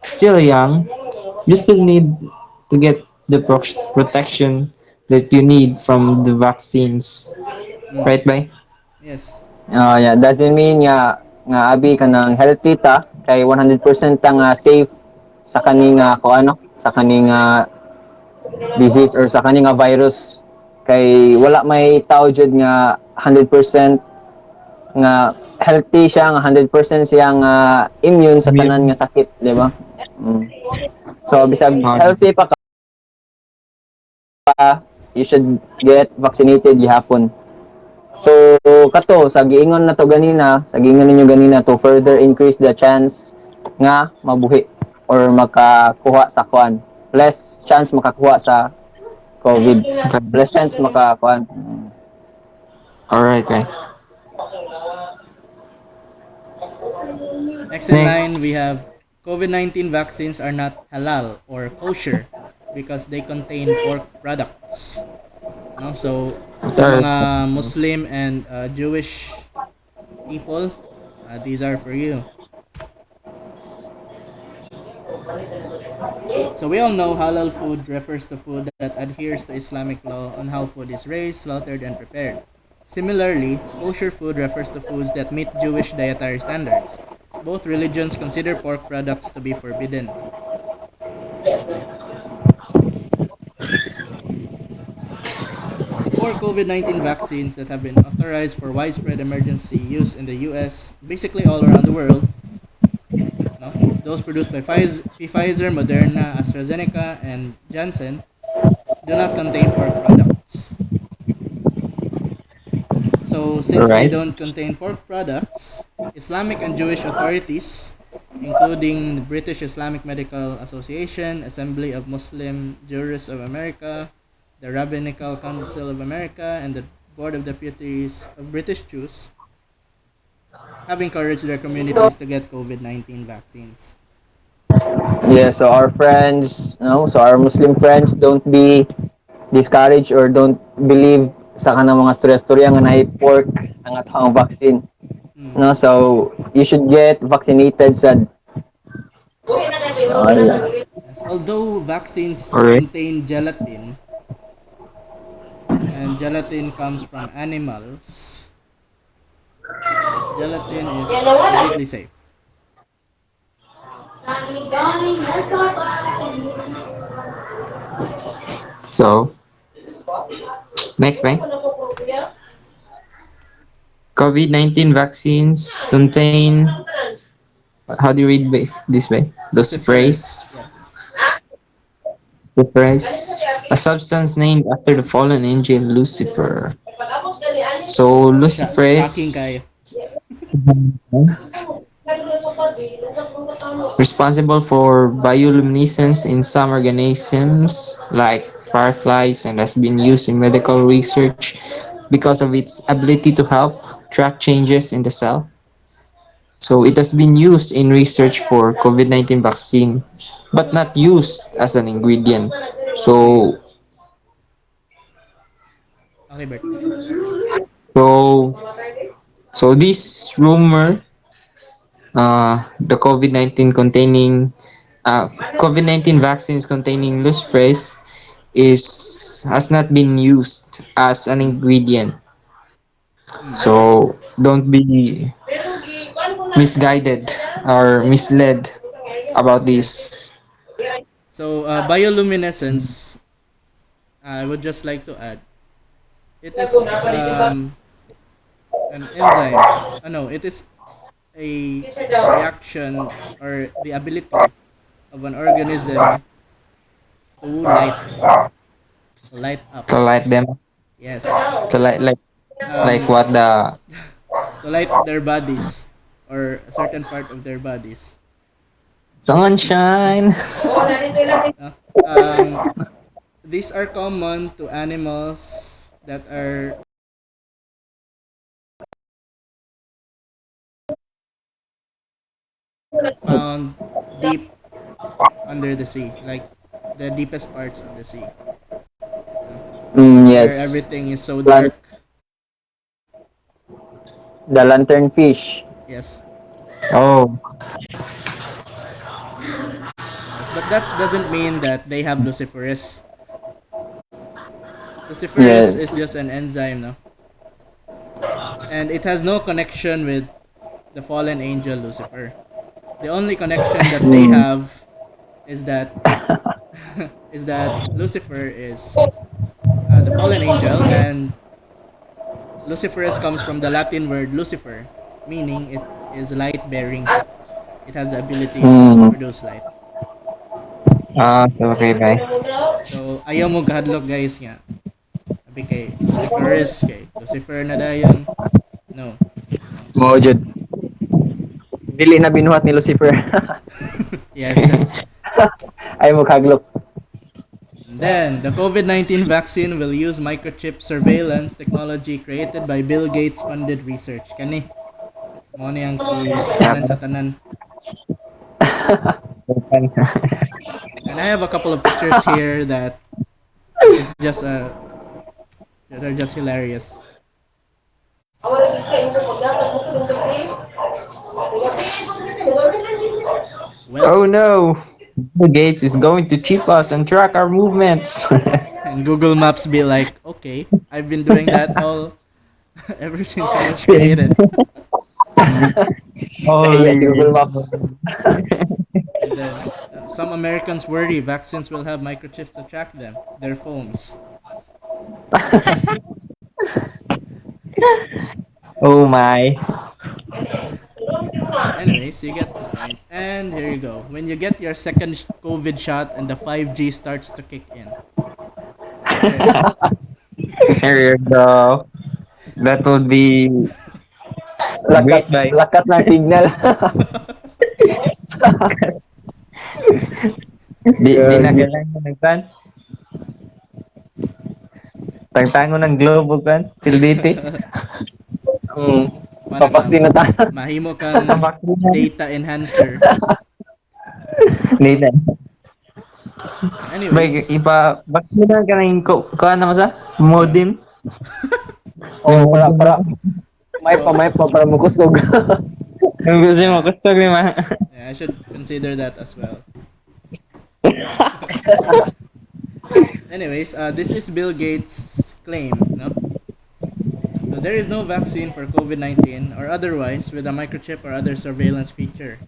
still young, you still need to get the protection that you need from the vaccines, Mm, right, Bay? yes. Yeah, doesn't mean nga abi ka ng healthy ta kay 100% ta nga safe sa kaning ko ano, sa kaning disease or sa kaning virus kay wala may tao jud nga 100% nga healthy siya nga 100% siya nga immune sa tanan Immune. nga sakit, di ba? Mm. So bisag Oh, healthy pa ka, you should get vaccinated gihapon. So kato sa giingon na to ganina, sa giingon ninyo ganina to further increase the chance nga mabuhi or makakuha sa kuan. Less chance makakuha sa COVID. Less chance virus. makakuan. All right, Bay. Next in line, we Next. have COVID-19 vaccines are not halal or kosher because they contain pork products. No? So, sa Third. mga Muslim and Jewish people, these are for you. So we all know halal food refers to food that adheres to Islamic law on how food is raised, slaughtered, and prepared. Similarly, kosher food refers to foods that meet Jewish dietary standards. Both religions consider pork products to be forbidden. The four COVID 19 vaccines that have been authorized for widespread emergency use in the US, basically all around the world, no? Those produced by Pfizer, Moderna, AstraZeneca, and Janssen, do not contain pork products. So, since they Alright. don't contain pork products, Islamic and Jewish authorities, including the British Islamic Medical Association, Assembly of Muslim Jurists of America, the Rabbinical Council of America, and the Board of Deputies of British Jews, have encouraged their communities to get COVID 19 vaccines. Yeah, so our friends, so our Muslim friends, don't be discouraged or don't believe sa kanang mga storya-storya nga naay pork ang atong vaccine. Mm. No, so you should get vaccinated sa wala. Yes. Although vaccines Alright. contain gelatin, and gelatin comes from animals, gelatin is completely safe. So, next, bang. COVID-19 vaccines contain, how do you read this way? Luciferase, Luciferase. yes. Luciferase, a substance named after the fallen angel Lucifer. So, Shocking kayo. Luciferase, responsible for bioluminescence in some organisms like fireflies and has been used in medical research because of its ability to help track changes in the cell. So it has been used in research for COVID-19 vaccine but not used as an ingredient. Mm. So Okay, Bert. so so this rumor, the COVID-19 vaccines containing luciferase is has not been used as an Mm. ingredient. Mm. So don't be misguided or misled about Yes. this. So, bioluminescence, I would just like to add, it is an enzyme. No, it is a reaction or the ability of an organism to light up. To light them, Yes. to light like Um, what the to light their bodies or a certain part of their bodies. sunshine. Uh, um, these are common to animals that are found deep under the sea, like the deepest parts of the sea, you know, where Yes. everything is so Lan- dark. the lantern fish. Yes, Oh, yes, but that doesn't mean that they have luciferase. Luciferase is Yes. just an enzyme, no, and it has no connection with the fallen angel Lucifer. The only connection that they Mm. have is that is that Lucifer is the fallen angel, and Luciferus comes from the Latin word Lucifer, meaning it is light bearing. It has the ability to Mm. produce light. so okay, bye. So ayaw mo gahadlok guys nga. Sabi kay Luciferus kay Lucifer na dayon. No. No. Mo jud. Dili na binuhat ni Lucifer. Yes. Ay mo kaglok. And then the COVID-19 vaccine will use microchip surveillance technology created by Bill Gates funded research. Kani mo ni ang Yeah, tanan sa tanan. And I have a couple of pictures here is just that are just hilarious. Well, oh no. Bill Gates is going to chip us and track our movements. And Google Maps be like, okay, I've been doing that all ever since I was Since created. Yes, holy. Google Maps. And then some Americans worry vaccines will have microchips to track them, their phones. Oh my. Anyways, you get the point. And here you go. When you get your second COVID shot and the 5G starts to kick in. Okay. Here you go. That would be Lakas, great, bye. lakas ng signal. Di na Gagi. kailangan nagtan. Tangtango ng globo kan. Till dito. Hmm. Mana kang Papaksina tayo. mahimo kang Vaccine. data enhancer. Dito. Bay, Anyways, vaccine ka na yung ko ano mo sa? ano? Modem. May Oh, modem na. Oh, may pa para makusog. Yung gusto mo, yeah. gusto ko yung Yeah, I should consider that as well. Anyways, this is Bill Gates' claim, no? So there is no vaccine for COVID-19 or otherwise with a microchip or other surveillance feature.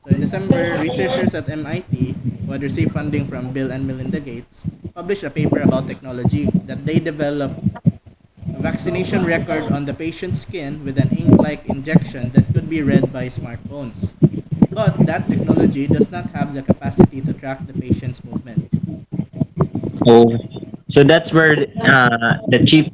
So in December, researchers at MIT, who had received funding from Bill and Melinda Gates, published a paper about technology that they developed a vaccination record on the patient's skin with an ink-like injection that could be read by smartphones. But that technology does not have the capacity to track the patient's movements. Oh. So that's where the cheap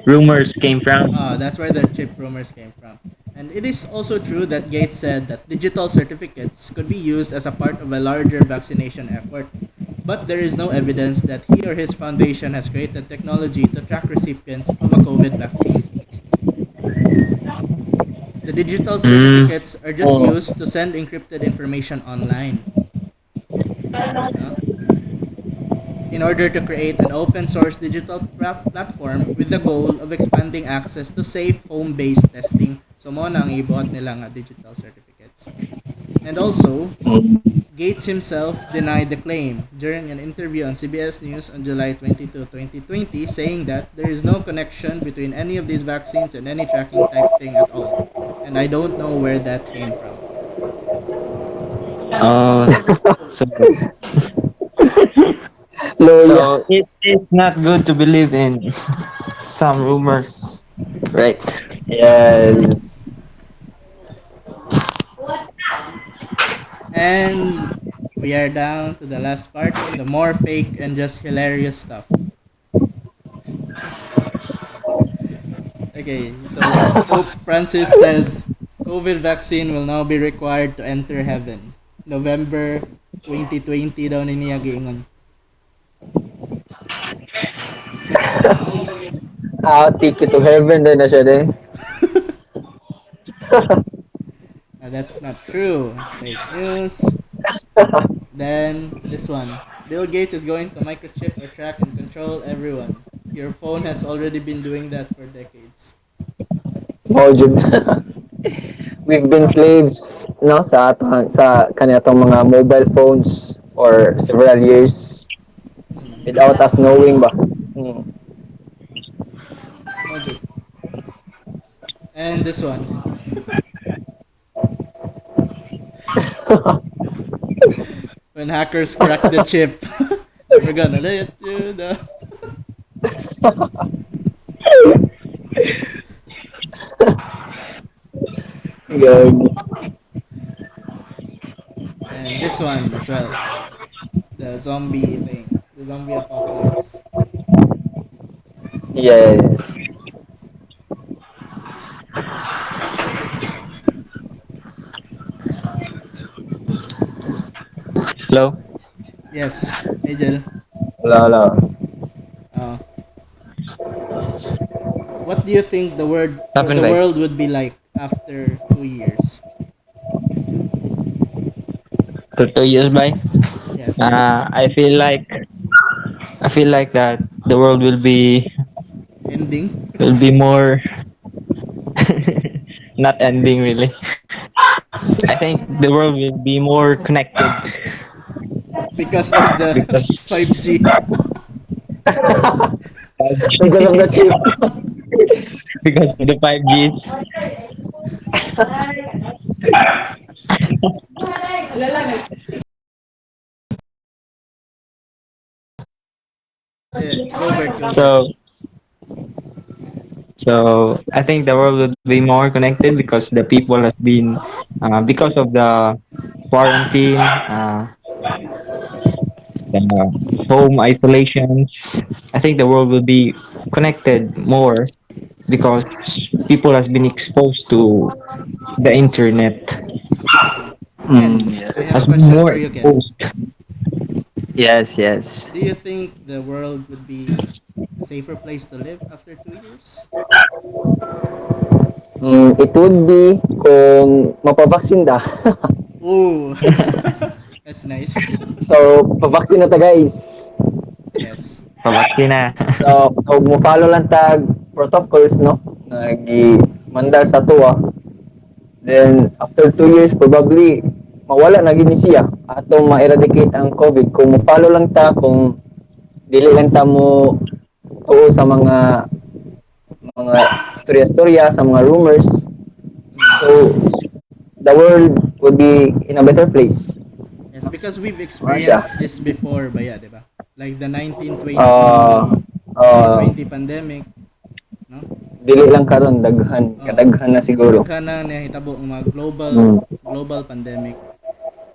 rumors came from. That's where the chip rumors came from. And it is also true that Gates said that digital certificates could be used as a part of a larger vaccination effort. But there is no evidence that he or his foundation has created technology to track recipients of a COVID vaccine. The digital Mm. certificates are just Oh. used to send encrypted information online. No? In order to create an open source digital platform with the goal of expanding access to safe home-based testing. So mo nang ibuhat nila nga digital certificates. And also, Gates himself denied the claim during an interview on CBS News on July 22, 2020, saying that there is no connection between any of these vaccines and any tracking type thing at all. And I don't know where that came from. Oh, so Loya. so it is not good to believe in some rumors, right? Yes. And we are down to the last part, the more fake and just hilarious stuff. Okay, so Pope Francis says COVID vaccine will now be required to enter heaven. November 2020 daw ni niya giingon. Ticket to heaven din na siya din. That's not true. Fake news. Then this one. Bill Gates is going to microchip or track and control everyone. Your phone has already been doing that for decades. Mao jud. We've been slaves no sa kaniyatong mga mobile phones for several years Hmm. without us knowing ba. Hmm. Module. And this one. When hackers crack the chip, never gonna let you down. Gagi. And this one as well. The zombie thing. The zombie apocalypse. Yes. Hello? Yes, Angel. Wala. Uh, what do you think Happened, the bye. world would be like after 2 years? To 2 years, bye. Yes. I feel like that the world Ending. more not ending really. I think the world will be more connected. because of the because 5G. Because of the chip. because of the 5Gs. Go Bert. So so I think the world would be more connected because the people has been because of the quarantine, the home isolations. I think the world will be connected more because people has been exposed to the internet, I see. Ken, I have a has Yes. been question more for you, Ken. exposed. Yes, yes. Do you think the world would be a safer place to live after 2 years? It would be kung mapavaksin da. Ooh, that's nice. So, pavaksin na ta guys. Yes. Pabati na. So, kung mo follow lang tag protocols, no? Nagi mandar sa tuwa. Then, after 2 years, probably, mawala na gini siya. Ato ma-eradicate ang COVID. Kung mo follow lang ta, kung dili lang ta mo tuo sa mga istorya-istorya, sa mga rumors. Mm. So, the world would be in a better place. Yes, because we've Mga siya. experienced this before ba ya, 'di ba? Like the Uh, 1920 pandemic, no? Dili lang karon daghan, Oh, kadaghan na siguro. daghan na nahitabo ang mga Mm. global pandemic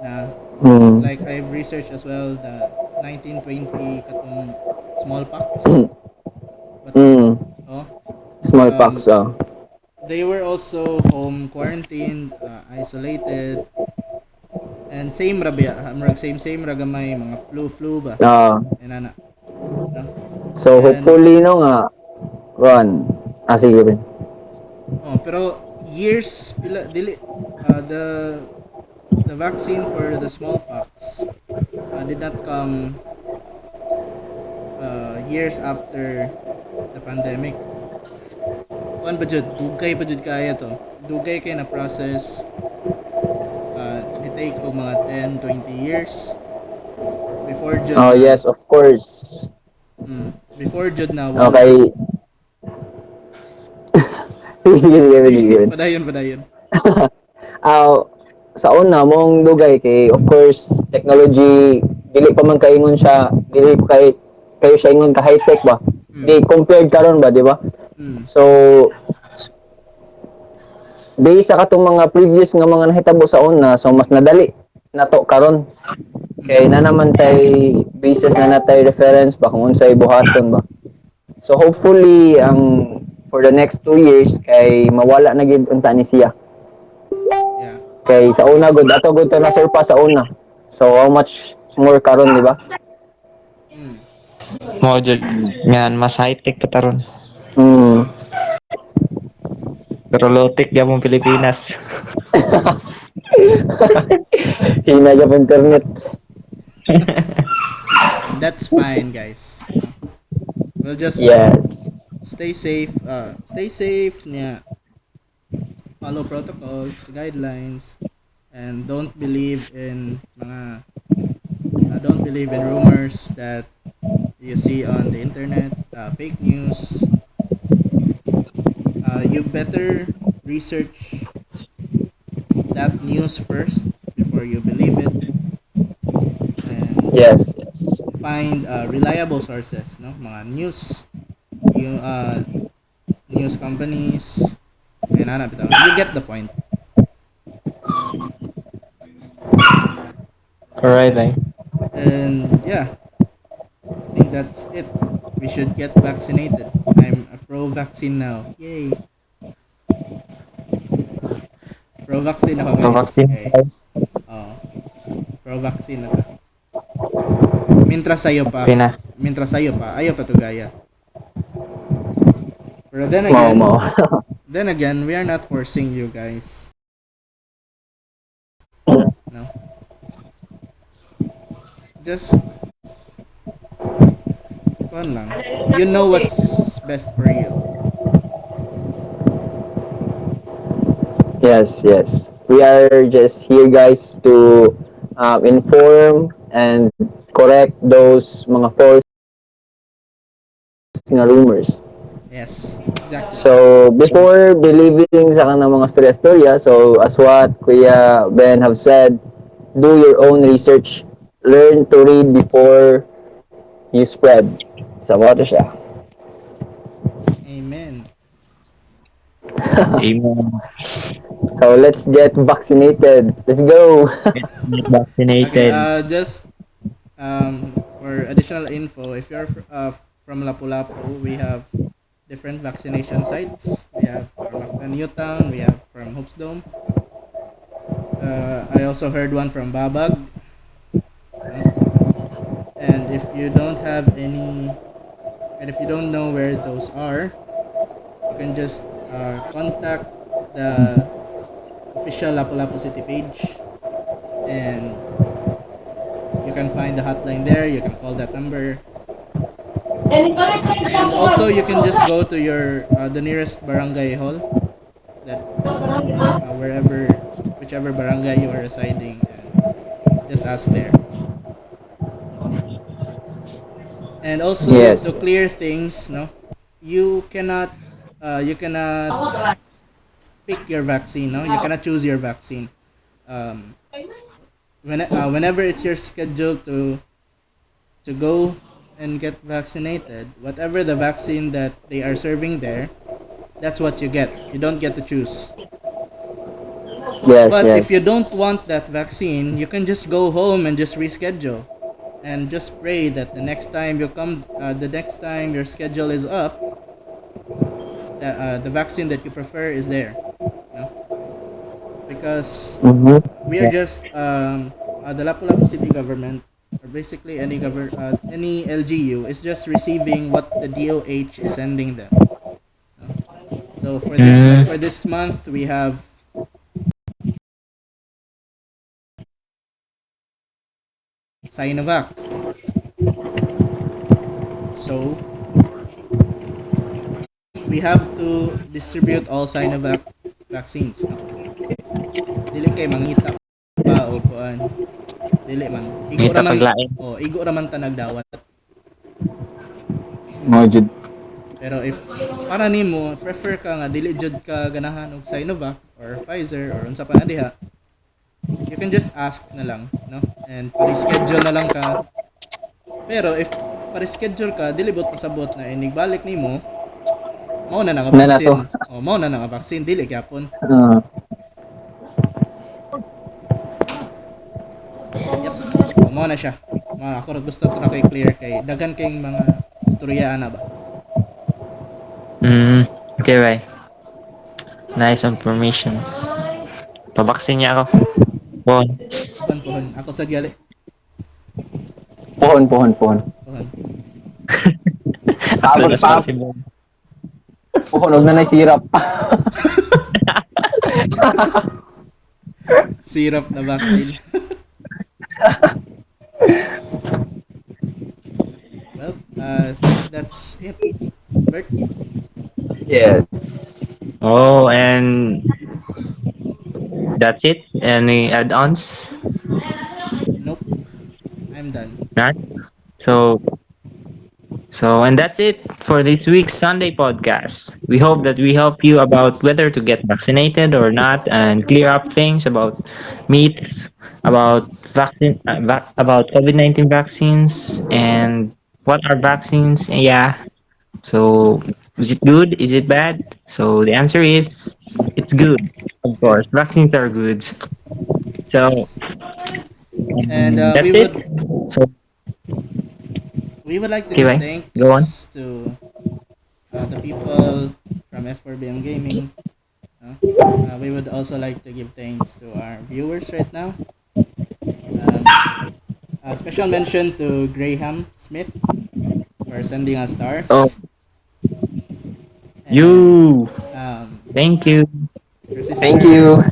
na Mm. like I've researched as well the 1920 katong smallpox. But Mm. oh, um Smallpox, they were also home quarantined, isolated, and same ra biya, same ra gamay mga flu ba. Ah, Inana, no? so And hopefully no nga, kuan. Sige rin. oh, pero years pila dili the vaccine for the smallpox did not come years after the pandemic. Kuan ba jud dugay pa jud kaya to. Dugay kay na process ni take og mga 10-20 years before jud Oh, na yes, of course. before jud na wala. Okay. Sige. Sige, padayon. Ah, sa una mong dugay kay of course technology dili pa man kaingon siya, dili pa kayo siya ingon ka high tech ba. Mm. Di compared karon ba, di ba? Mm. So based sa katong mga previous nga mga nahitabo sa una, so mas nadali nato karon. Mm. Kay na naman tay basis na natay reference ba kung unsay buhaton ba. So hopefully for the next 2 years kay mawala na gid unta ni siya. Yeah. Kay sa una gud ato gud to na surpass sa una. So how much more karon, di ba? Mm. Mo jud yan mas high tech kataron. Mm. Pero low tech gyapon Pilipinas. Hina gyud internet. And that's fine, guys. No? We'll just Yes. stay safe niya. Follow protocols, guidelines, and don't believe in rumors that you see on the internet, fake news. You better research that news first before you believe it, and Yes. find reliable sources, no? Mga you news companies, and hanap ito. You get the point. Alright eh. And yeah, I think that's it. We should get vaccinated. I'm a pro-vaccine now. Yay! Pro-vaccine ako, So guys. vaccine Okay. Oh, pro-vaccine na ta. Mintras sa'yo pa. vaccine na. Mintras sa'yo pa. Ayaw pa to gaya. Pero Mao mao. then again, we are not forcing you guys. No? Just, kuhan lang. You know what's best for you. Yes. We are just here guys to inform and correct those mga false nga rumors. Yes, exactly. So, before believing sa kanang mga storya-storya, so as what Kuya Ben have said, do your own research. Learn to read before you spread. Sa so, siya. Amen. Amen. So, let's get vaccinated. Let's go. Let's get Okay, vaccinated. just for additional info, if you're from Lapu-Lapu, we have different vaccination sites. We have from Aklan Newtown, we have from Hopes Dome. I also heard one from Babag. No? And if you don't have any, and if you don't know where those are, you can just contact the official Lapu-Lapu City page, and you can find the hotline there. You can call that number, and also you can just go to your the nearest barangay hall that wherever whichever barangay you are residing, and just ask there. And also Yes. to clear things, no, you cannot pick your vaccine, no, you cannot choose your vaccine. um, whenever it's your schedule to go and get vaccinated, whatever the vaccine that they are serving there, that's what you get. You don't get to choose. Yes, But if you don't yes. want that vaccine, you can just go home and just reschedule, and just pray that the next time your schedule is up, that the vaccine that you prefer is there. You know, because Mm-hmm. we are just the Lapu-Lapu city government, or basically any LGU is just receiving what the DOH is sending them. You know? So for this, like for Mm, this month, we have Sinovac. So we have to distribute all Sinovac vaccines. No? Dili kay mangita pa o kuan. Dili man. Igo ngita raman, paglain. igo raman ta nagdawat. Mojud. Pero if para nimo prefer ka nga dili jud ka ganahan og Sinovac or Pfizer or unsa pa na diha, you can just ask na lang, no? And pa-reschedule na lang ka. Pero if pa-reschedule ka, dilibot pasabot na inigbalik nimo, mao na nga Na na to. vaccine. O mao na nga vaccine dili gyapon. Uh, Yep. So mao na siya. Ako ra gusto to na kay clear kay daghan kayong mga istorya ana ba. Mm, okay, bye. Nice information. Pabaksin niya ako. Bon, Pohon pohon. Ako sa gali. pohon, pohon, pohon. Pohon. as soon Paabot as pa. possible. Pohon, huwag na naisirap. Syrup na vaccine. Well, I think that's it. Bert? Yes. Oh, and that's it. Any add-ons? Nope. I'm done. Not. So, and that's it for this week's Sunday podcast. We hope that we help you about whether to get vaccinated or not, and clear up things about myths about about COVID-19 vaccines and what are vaccines. Yeah. So, is it good? Is it bad? So the answer is it's good. It's Of good. course, vaccines are good. So Yes. And that's it. So we would like to give anyway, go on. thanks to the people from F4BM Gaming. Uh, we would also like to give thanks to our viewers right now. Um, a special mention to Graham Smith for sending us Oh, stars, and you. um, Thank you. your Thank sister, you.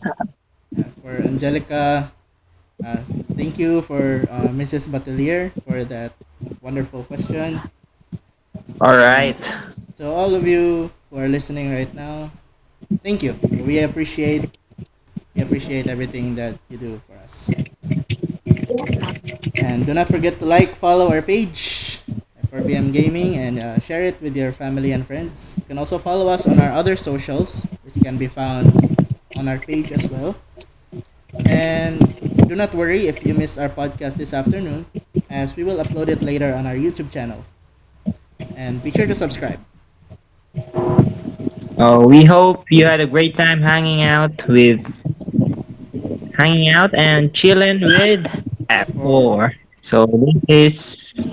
for Angelica. Uh, Thank you for Mrs. Batelier for that wonderful question. All And right. to all of you who are listening right now, thank you. We appreciate everything that you do for us. And do not forget to like, follow our page for BM Gaming, and share it with your family and friends. You can also follow us on our other socials, which can be found on our page as well. And do not worry if you missed our podcast this afternoon, as we will upload it later on our YouTube channel. And be sure to subscribe. We hope you had a great time hanging out and chilling with F4. F4. So this is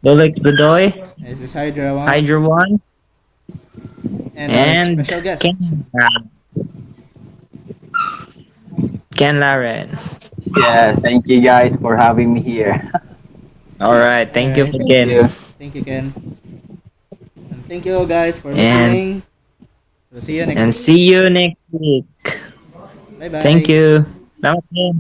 Lolxsbudoy, This is Hydra 1 Hydra One, and our and special guest. KenLarren. Yeah, thank you guys for having me here. All right, thank you Alright. Thank again, you. Thank you, Ken. And thank you guys for and listening. We'll see you next and week. see you next week. Bye Thank bye. you. Salamat din.